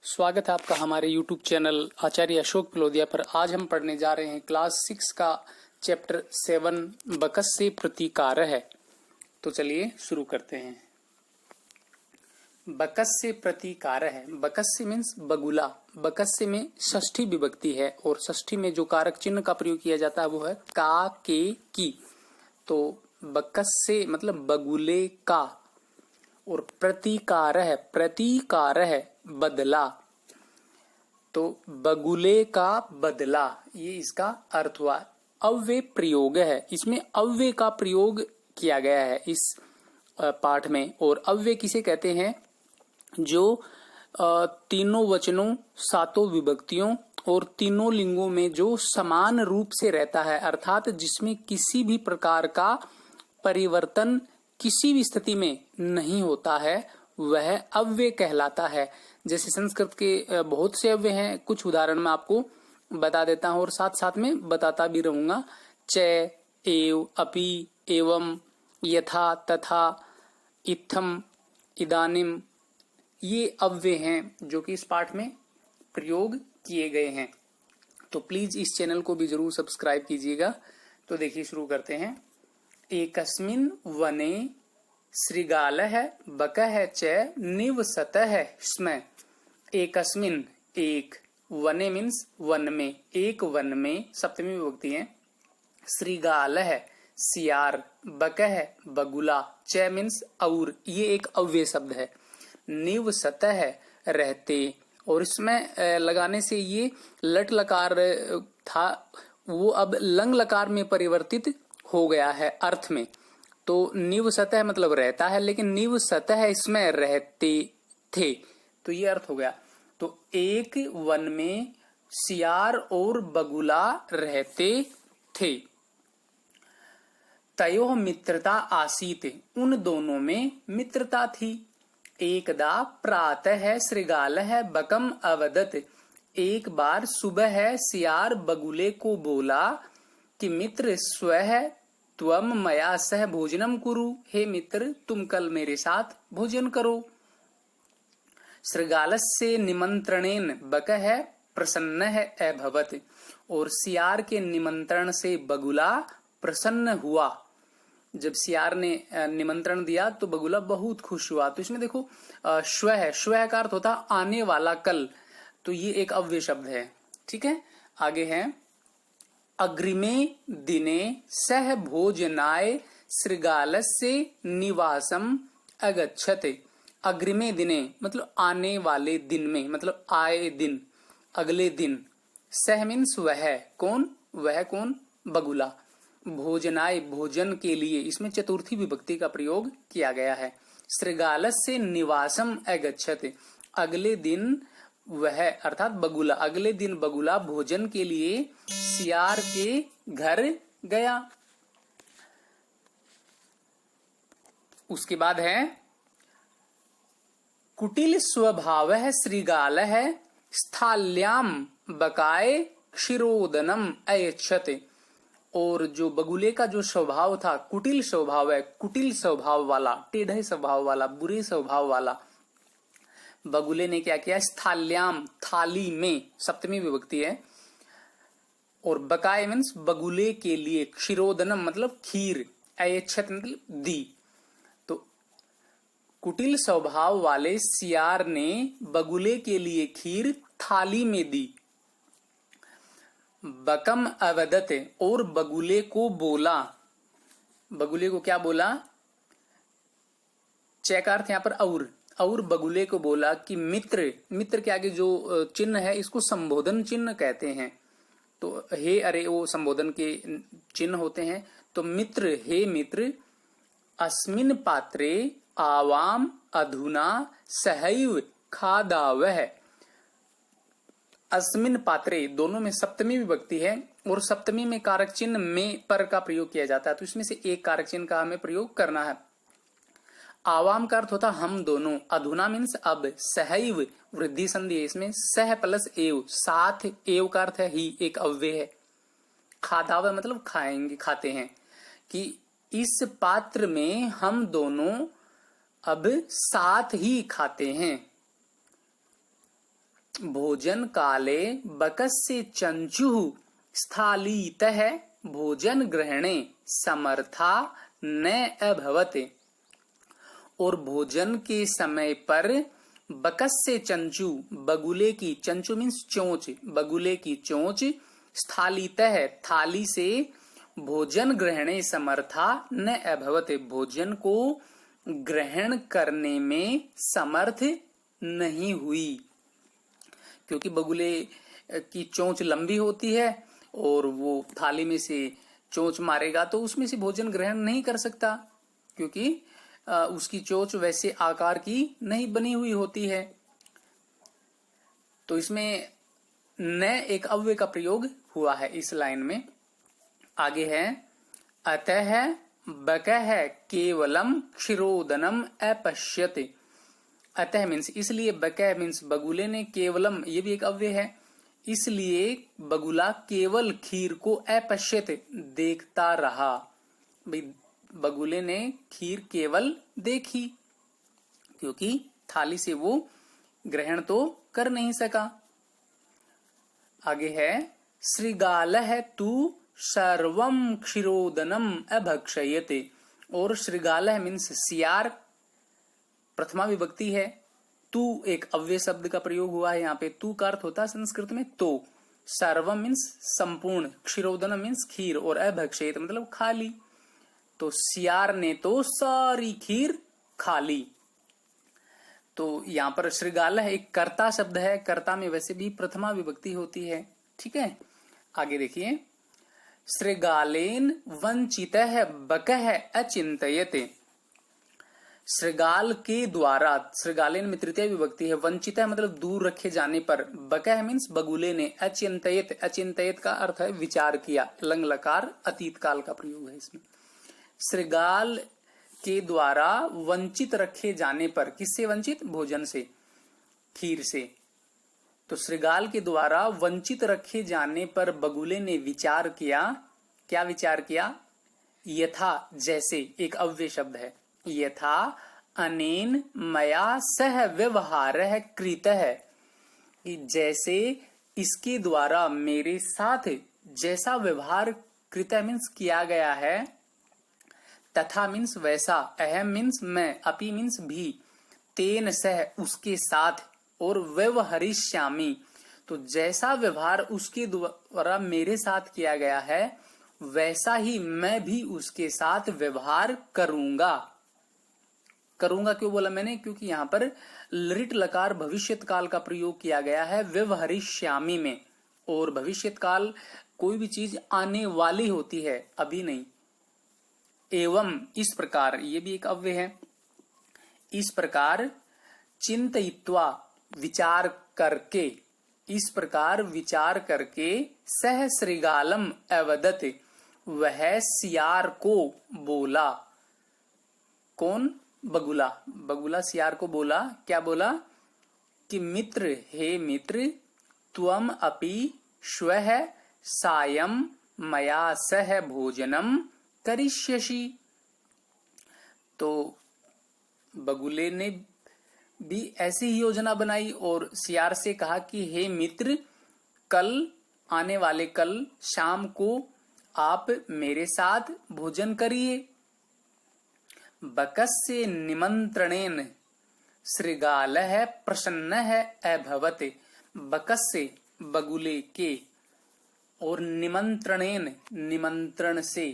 स्वागत है आपका हमारे YouTube चैनल आचार्य अशोक पिलोदिया पर। आज हम पढ़ने जा रहे हैं क्लास 6 का चैप्टर 7 बकस्य प्रतिकार है। तो चलिए शुरू करते हैं। बकस्य प्रतिकार है। बकस्य मीन्स बगुला। बकस्य में षष्ठी विभक्ति है और षष्ठी में जो कारक चिन्ह का प्रयोग किया जाता है वो है का, के, की। तो बकस्य मतलब बगुले का, और प्रतिकार है, प्रतिकार है बदला। तो बगुले का बदला, ये इसका अर्थ हुआ। अव्यय प्रयोग है, इसमें अव्यय का प्रयोग किया गया है इस पाठ में। और अव्यय किसे कहते हैं? जो तीनों वचनों, सातों विभक्तियों और तीनों लिंगों में जो समान रूप से रहता है, अर्थात जिसमें किसी भी प्रकार का परिवर्तन किसी भी स्थिति में नहीं होता है, वह अव्यय कहलाता है। जैसे संस्कृत के बहुत से अव्यय हैं, कुछ उदाहरण मैं आपको बता देता हूं और साथ साथ में बताता भी रहूंगा। च, एव, अपि, एवं, यथा, तथा, इत्थम, इदानिम, ये अव्यय हैं जो कि इस पाठ में प्रयोग किए गए हैं। तो प्लीज इस चैनल को भी जरूर सब्सक्राइब कीजिएगा। तो देखिए शुरू करते हैं। एकस्मिन् वने शृगालः बकः च निवसतः स्म। एकस्मिन्, एक, वने मीन्स वन में, एक वन में, सप्तमी विभक्ति है। शृगालः सियार, बकः बगुला, च मीन्स और, ये एक अव्यय शब्द है। निवसतः रहते, और इसमें लगाने से ये लट लकार था वो अब लंग लकार में परिवर्तित हो गया है अर्थ में। तो निवसतः मतलब रहता है, लेकिन निवसतः इसमें रहते थे, तो ये अर्थ हो गया। तो एक वन में सियार और बगुला रहते थे। तयोः मित्रता आसीत, उन दोनों में मित्रता थी। एकदा प्रातः शृगालः बकम अवदत्, एक बार सुबह सियार बगुले को बोला कि मित्र स्वः त्वम मया सह भोजनम कुरु, हे मित्र तुम कल मेरे साथ भोजन करो। शृगालस्य निमंत्रणेन बकः प्रसन्नः अभवत्, और सियार के निमंत्रण से बगुला प्रसन्न हुआ। जब सियार ने निमंत्रण दिया तो बगुला बहुत खुश हुआ। तो इसमें देखो श्वः, श्वः का अर्थ होता आने वाला, कल। तो ये एक अव्यय शब्द है। ठीक है, आगे है। अग्रिमे दिने सह भोजनाय शृगालस्य निवासम अगच्छत। अग्रिमे दिने मतलब आने वाले दिन में, मतलब आए दिन, अगले दिन। सह मीन्स वह, कौन? वह कौन? बगुला। भोजनाय भोजन के लिए, इसमें चतुर्थी विभक्ति का प्रयोग किया गया है। शृगालस्य निवासम अगच्छत, अगले दिन वह अर्थात बगुला, अगले दिन बगुला भोजन के लिए सियार के घर गया। उसके बाद है कुटिल स्वभावः शृगालः स्थाल्याम बकाय क्षीरोदनम अयच्छत। और जो बगुले का जो स्वभाव था, कुटिल स्वभाव है, कुटिल स्वभाव वाला, टेढ़े स्वभाव वाला, बुरे स्वभाव वाला बगुले ने क्या किया? स्थाल्याम, थाली में, सप्तमी विभक्ति है। और बकाय मीन्स बगुले के लिए, क्षीरोदनम मतलब खीर, अयच्छत मतलब दी। तो कुटिल स्वभाव वाले सियार ने बगुले के लिए खीर थाली में दी। बकम अवदत, और बगुले को बोला। बगुले को क्या बोला? चय का अर्थ यहां पर और बगुले को बोला कि मित्र, मित्र के आगे जो चिन्ह है इसको संबोधन चिन्ह कहते हैं। तो हे, अरे, वो संबोधन के चिन्ह होते हैं। तो मित्र, हे मित्र, अस्मिन् पात्रे आवाम अधुना सहैव खादावः। अस्मिन् पात्रे, दोनों में सप्तमी विभक्ति है और सप्तमी में कारक चिन्ह में पर का प्रयोग किया जाता है। तो इसमें से एक कारक चिन्ह का हमें प्रयोग करना है। आवाम का अर्थ होता हम दोनों, अधुना मीन्स अब, सहैव वृद्धि संधि है इसमें, सह प्लस एव, साथ, एव का अर्थ है ही, एक अव्यय है। खादाव मतलब खाएंगे, खाते हैं, कि इस पात्र में हम दोनों अब साथ ही खाते हैं। भोजन काले बकस्य चंचुः स्थालीतः भोजन ग्रहणे समर्था न अभवत्। और भोजन के समय पर बकस्य चंचू, बगुले की, चंचू मीन्स चोंच, बगुले की चोंच, स्थालीतः थाली से, भोजन ग्रहणे समर्था न अभवत् भोजन को ग्रहण करने में समर्थ नहीं हुई। क्योंकि बगुले की चोंच लंबी होती है और वो थाली में से चोंच मारेगा तो उसमें से भोजन ग्रहण नहीं कर सकता, क्योंकि उसकी चोंच वैसे आकार की नहीं बनी हुई होती है। तो इसमें न एक अव्यय का प्रयोग हुआ है इस लाइन में। आगे है अतः बकः केवलम क्षीरोदनम अपश्यते। अतः मीन्स इसलिए, बकः मीन्स बगुले ने, केवलम ये भी एक अव्यय है, इसलिए बगुला केवल खीर को अपश्यत देखता रहा। बगुले ने खीर केवल देखी, क्योंकि थाली से वो ग्रहण तो कर नहीं सका। आगे है श्रृगालः तु सर्वं क्षीरोदनम अभक्षयते। और श्रृगालः मीन्स सियार, प्रथमा विभक्ति है, तू एक अव्यय शब्द का प्रयोग हुआ है यहाँ पे। तू का अर्थ होता है संस्कृत में तो। सर्वम मीन्स संपूर्ण, क्षीरोदनम मीन्स खीर, और अभक्षयत मतलब खाली। तो सियार ने तो सारी खीर खा ली। तो यहाँ पर श्रृगालः एक कर्ता शब्द है, कर्ता में वैसे भी प्रथमा विभक्ति होती है। ठीक है, आगे देखिए श्रृगालेन वंचितः बकः अचिंतयते। श्रृगाल के द्वारा, श्रृगालेन में तृतीय विभक्ति है, वंचितः मतलब दूर रखे जाने पर, बकः मीन्स बगुले ने, अचिंतयत, अचिंतयत का अर्थ है विचार किया, लंग लकार अतीत काल का प्रयोग है इसमें। श्रृगाल के द्वारा वंचित रखे जाने पर, किससे वंचित? भोजन से, खीर से। तो श्रृगाल के द्वारा वंचित रखे जाने पर बगुले ने विचार किया। क्या विचार किया? यथा, जैसे, एक अव्यय शब्द है, यथा अनेन मया सह व्यवहारः कृतः, जैसे इसके द्वारा मेरे साथ जैसा व्यवहार कृतः मीन्स किया गया है, तथा मीन्स वैसा, अहम मीन्स मैं, अपि मीन्स भी, तेन सह उसके साथ, और व्यवहरिष्यामि तो जैसा व्यवहार उसके द्वारा मेरे साथ किया गया है वैसा ही मैं भी उसके साथ व्यवहार करूंगा। करूंगा क्यों बोला मैंने? क्योंकि यहाँ पर लृट लकार भविष्यत काल का प्रयोग किया गया है व्यवहरिष्यामि में, और भविष्यत काल कोई भी चीज आने वाली होती है, अभी नहीं। एवं इस प्रकार, ये भी एक अव्यय है, इस प्रकार चिंतयित्वा विचार करके, इस प्रकार विचार करके, सह श्रृगालम अवदत वह सियार को बोला। कौन? बगुला। बगुला सियार को बोला। क्या बोला? कि मित्र, हे मित्र, त्वम अपि श्वः सायं मया सह भोजनम करिष्यसि। तो बगुले ने भी ऐसी ही योजना बनाई और सियार से कहा कि हे मित्र, कल, आने वाले कल शाम को आप मेरे साथ भोजन करिए। बकस्य निमंत्रणेन श्रृगालः प्रसन्नः अभवत्। बकस्य बगुले के, और निमंत्रणेन निमंत्रण से,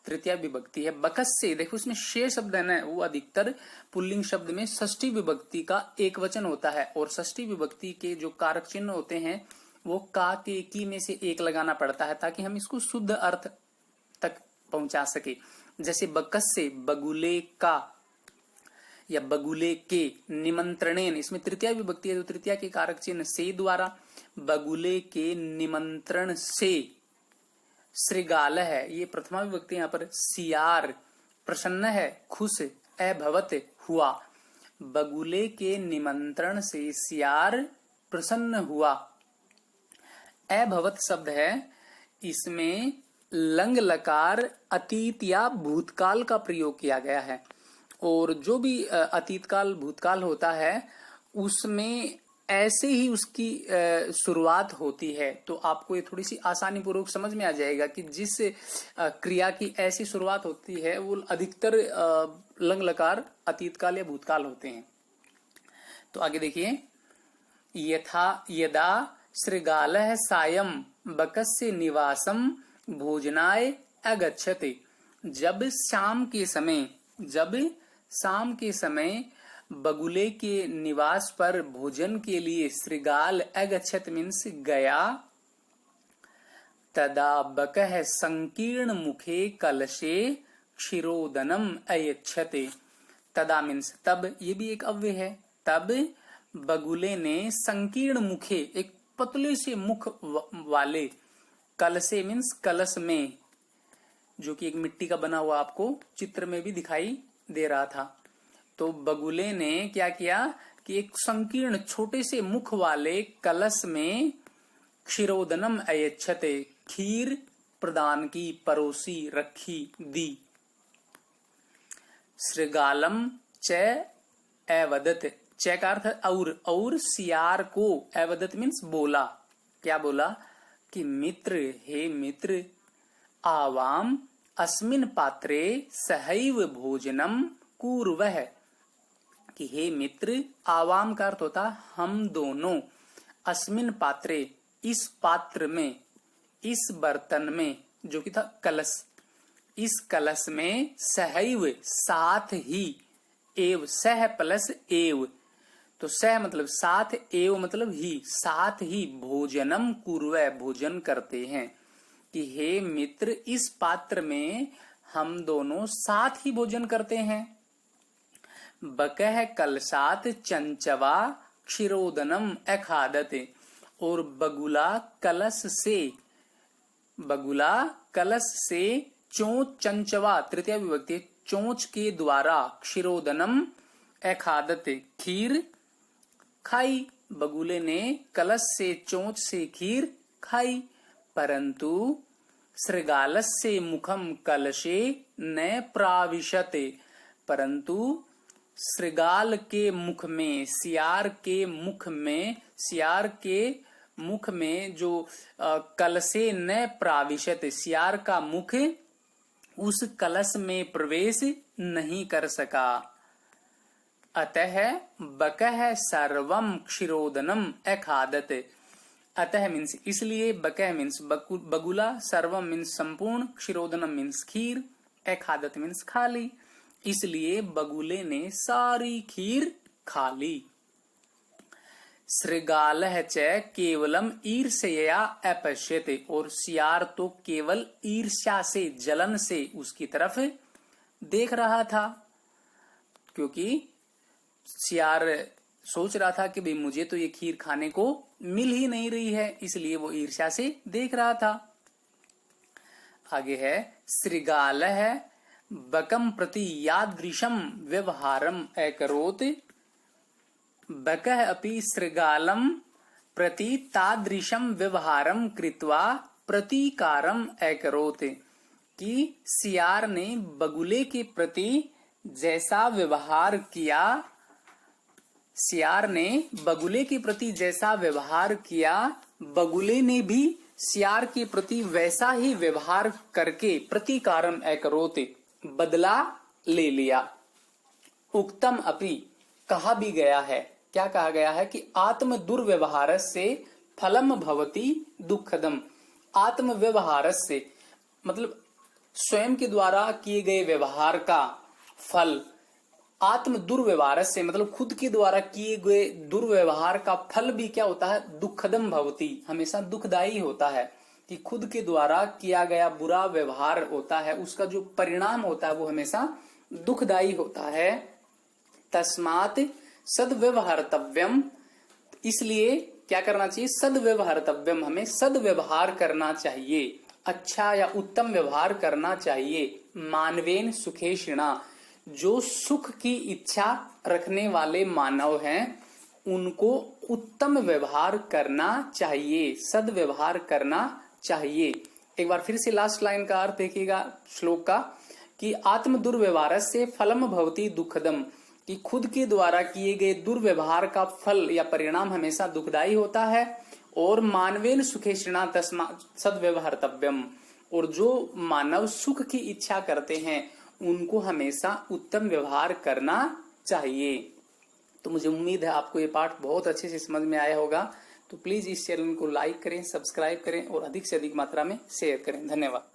तृतीय विभक्ति है। बकस्य, देखो उसमें शे शब्द है ना, वो अधिकतर पुल्लिंग शब्द में षष्ठी विभक्ति का एक वचन होता है, और षष्ठी विभक्ति के जो कारक चिन्ह होते हैं वो का के की में से एक लगाना पड़ता है ताकि हम इसको शुद्ध अर्थ तक पहुंचा सके। जैसे बकस्य बगुले का, या बगुले के, निमंत्रणेन, इसमें तृतीय विभक्ति है तो तृतीय के कारक चिन्ह से द्वारा, बगुले के निमंत्रण से श्रृगाल है, ये प्रथमा विभक्ति यहाँ पर, सियार प्रसन्न है, खुश, अभवत हुआ। बगुले के निमंत्रण से सियार प्रसन्न हुआ। अभवत शब्द है, इसमें लंग लकार अतीत या भूतकाल का प्रयोग किया गया है, और जो भी अतीत काल भूतकाल होता है उसमें ऐसे ही उसकी शुरुआत होती है, तो आपको ये थोड़ी सी आसानी पूर्वक समझ में आ जाएगा कि जिस क्रिया की ऐसी शुरुआत होती है वो अधिकतर लंग लकार अतीत काल या भूतकाल होते हैं। तो आगे देखिए, यदा श्रृगालः सायं बकस्य निवासम भोजनाय अगच्छते। जब शाम के समय बगुले के निवास पर भोजन के लिए श्रृगाल अगच्छत मीन्स गया, तदा बकः संकीर्ण मुखे कलशे क्षीरोदनम अयच्छते। तदा मीन्स तब, ये भी एक अव्यय है। तब बगुले ने संकीर्ण मुखे, एक पतले से मुख वाले, कलशे मीन्स कलश में, जो कि एक मिट्टी का बना हुआ आपको चित्र में भी दिखाई दे रहा था। तो बगुले ने क्या किया कि एक संकीर्ण छोटे से मुख वाले कलश में क्षीरोदनम अयच्छते, खीर प्रदान की, परोसी, रखी, दी। श्रृगालम च अवदत, च का अर्थ और सियार को, अवदत मीन्स बोला। क्या बोला कि मित्र, हे मित्र, आवाम अस्मिन पात्रे सहैव भोजनम कुर्वः, कि हे मित्र, आवाम का अर्थ होता हम दोनों, अस्मिन पात्रे, इस पात्र में, इस बर्तन में, जो कि था कलश, इस कलश में, सहैव साथ ही, एव सह प्लस एव, तो सह मतलब साथ, एव मतलब ही, साथ ही, भोजनम कुर्वः भोजन करते हैं, कि हे मित्र, इस पात्र में हम दोनों साथ ही भोजन करते हैं। बकह कलशात चंचवा क्षीरोदनम अखादते, और बगुला कलश से चोंच, चंचवा तृतीय विभक्ति, चोंच के द्वारा, क्षीरोदनम अखादते, खीर खाई। बगुले ने कलश से, चोंच से खीर खाई। परंतु श्रृगालस्य मुखम कलशे न प्राविशते, परंतु श्रृगाल के मुख में, सियार के मुख में जो कलशे न प्राविशत, सियार का मुख उस कलश में प्रवेश नहीं कर सका। अतः बकः सर्वम क्षीरोदनम अखादत, अतः मीन्स इसलिए, बकः मीन्स बगुला, सर्वम मीन्स संपूर्ण, क्षीरोदनम मीन्स खीर, अखादत मीन्स खाली, इसलिए बगुले ने सारी खीर खा ली। श्रृगालः च केवलम ईर्ष्यया अपश्यते, और सियार तो केवल ईर्ष्या से, जलन से उसकी तरफ देख रहा था, क्योंकि सियार सोच रहा था कि भाई मुझे तो ये खीर खाने को मिल ही नहीं रही है, इसलिए वो ईर्ष्या से देख रहा था। आगे है, श्रृगालः बकम प्रति यादृशम व्यवहारम अकरोत्, बकः अपि श्रृगालम प्रति तादृशम व्यवहारम कृत्वा प्रतीकारम अकरोत्, कि सियार ने बगुले के प्रति जैसा व्यवहार किया, सियार ने बगुले के प्रति जैसा व्यवहार किया, बगुले ने भी सियार के प्रति वैसा ही व्यवहार करके प्रतीकारम अकरोत्, बदला ले लिया। उक्तम अपि, कहा भी गया है, क्या कहा गया है कि आत्म दुर्व्यवहार से फलम भवति दुखदम, आत्म व्यवहार से मतलब स्वयं के द्वारा किए गए व्यवहार का फल, आत्म दुर्व्यवहार से मतलब खुद के द्वारा किए गए दुर्व्यवहार का फल भी क्या होता है, दुखदम भवति, हमेशा दुखदायी होता है, कि खुद के द्वारा किया गया बुरा व्यवहार होता है, उसका जो परिणाम होता है वो हमेशा दुखदायी होता है। तस्मात् सद्व्यवहारतव्यम, इसलिए क्या करना चाहिए, सद्व्यवहारतव्यम, हमें सद्व्यवहार करना चाहिए, अच्छा या उत्तम व्यवहार करना चाहिए। मानवेन सुखेषिणा, जो सुख की इच्छा रखने वाले मानव हैं उनको उत्तम व्यवहार करना चाहिए, सद्व्यवहार करना चाहिए। एक बार फिर से लास्ट लाइन का अर्थ देखिएगा श्लोक का, कि आत्म दुर्व्यवहार से फलम भवति दुखदम, कि खुद के द्वारा किए गए दुर्व्यवहार का फल या परिणाम हमेशा दुखदायी होता है, और मानवेन सुखेषणा तस्मा सद्व्यवहारतव्यम, और जो मानव सुख की इच्छा करते हैं उनको हमेशा उत्तम व्यवहार करना चाहिए। तो मुझे उम्मीद है आपको ये पाठ बहुत अच्छे से समझ में आया होगा। तो प्लीज इस चैनल को लाइक करें, सब्सक्राइब करें और अधिक से अधिक मात्रा में शेयर करें। धन्यवाद।